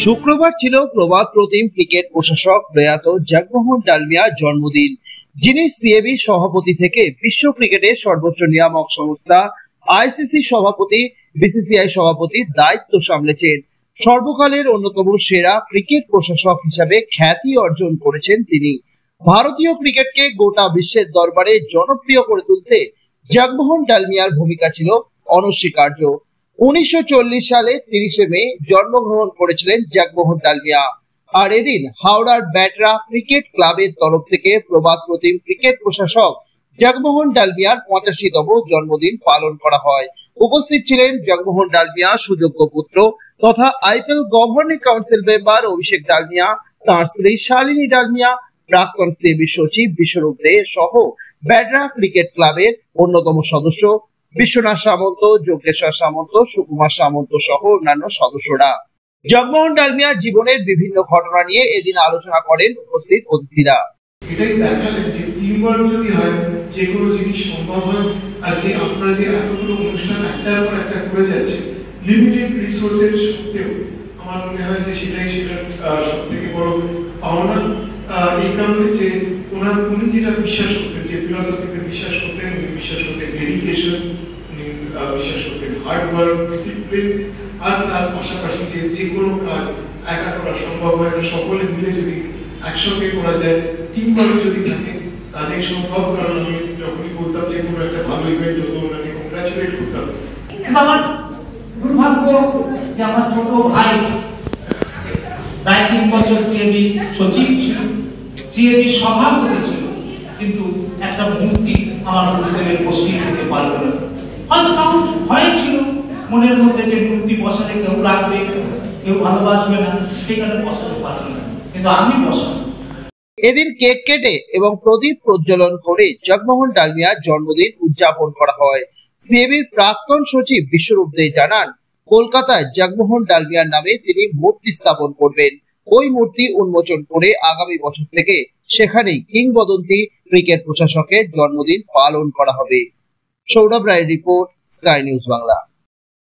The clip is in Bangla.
শুক্রবার ছিল প্রবাদ প্রতিম ক্রিকেট প্রশাসক প্রয়াত জগমোহন ডালমিয়ার জন্মদিন, যিনি সিএবি সভাপতি থেকে বিশ্ব ক্রিকেটের সর্বোচ্চ নিয়ামক সংস্থা আইসিসি সভাপতি, বিসিসিআই সভাপতির দায়িত্ব সামলেছেন। সর্বকালের অন্যতম সেরা ক্রিকেট প্রশাসক হিসাবে খ্যাতি অর্জন করেছেন তিনি। ভারতীয় ক্রিকেটকে গোটা বিশ্বের দরবারে জনপ্রিয় করে তুলতে জগমোহন ডালমিয়ার ভূমিকা ছিল অনস্বীকার্য। 1940 সালে 30 মে জন্মগ্রহণ করেছিলেন জগমোহন ডালমিয়া। আর এদিন হাওড়ার ব্যাটরা ক্রিকেট ক্লাবের তরফ থেকে প্রবাদ প্রতিম ক্রিকেট প্রশাসক জগমোহন ডালমিয়ার 85তম জন্মদিন পালন করা হয়। উপস্থিত ছিলেন জগমোহন ডালমিয়া সুযোগ্য পুত্র তথা আইপিএল গভর্নিং কাউন্সিল মেম্বার অভিষেক ডালমিয়া, তাঁর স্ত্রী শালিনী ডালমিয়া, প্রাক্তন সিএবি সচিব বিশ্বরূপ দে সহ ব্যাটরা ক্রিকেট ক্লাবের অন্যতম সদস্য বিশ্বনাথ সামন্ত, যোগেশ্বর সামন্ত, সুকুমার সামন্ত সহ অন্যান্য সদস্যরা। জগমোহন ডালমিয়ার জীবনের বিভিন্ন ঘটনা নিয়ে এদিন আলোচনা করেন উপস্থিত অতিথিরা। এটাই দেখালেন যে টিমওয়ার্ক যদি হয় যে কোনো জিনিস সম্ভব হয়। আর যে আপনারা যে এতগুলো অনুষ্ঠান একটার পর একটা করে যাচ্ছে লিমিটেড রিসোর্সের সত্ত্বেও, আমার মনে হয় যে সেটার সব থেকে বড় পাওনা। এই কারণে যে উনি যেটা বিশ্বাস করতেন, যে ফিলসফিতে বিশ্বাস করতেন, উনি বিশ্বাস করতেন ডেডিকেশন, উনি বিশ্বাস করতেন হার্ড ওয়ার্ক, ডিসিপ্লিন, আর তার পাশাপাশি যে কোনো কাজ একা করা সম্ভব হয় না, সকলে মিলে যদি একসঙ্গে করা যায়, টিম ওয়ার্ক যদি থাকে তাহলে সম্ভব। কারণ আমি যখনই বলতাম যে কোনো একটা ভালো ইভেন্ট হতো ওনাকে কংগ্রাচুলেট করতাম। আমার দুর্ভাগ্য যে আমার ছোট ভাই প্রায় 3 বছর সিএবি সচিব ছিল, সিএবি সভাপতি ছিল, কিন্তু একটা মূর্তি আমার হোস্টেলে বসিয়ে দিতে পারলো না। হয়তো কারণ ভয় ছিল মনের মধ্যে যে মূর্তি বসালে কেউ রাখবে, কেউ ভালোবাসবে না, সেখানে বসাতে পারলো না, কিন্তু আমি বসাবো। এদিন কেক কেটে এবং প্রদীপ প্রজ্বলন করে জগমোহন ডালমিয়ার জন্মদিন উদযাপন করা হয়। সিএবির প্রাক্তন সচিব বিশ্বরূপ দে জানান, কলকাতায় জগমোহন ডালমিয়ার নামে তিনি মূর্তি স্থাপন করবেন। ওই মূর্তি উন্মোচন করে আগামী বছর থেকে সেখানেই কিংবদন্তি ক্রিকেট প্রশাসকের জন্মদিন পালন করা হবে। সৌরভ রায়ের রিপোর্ট, স্কাই নিউজ বাংলা।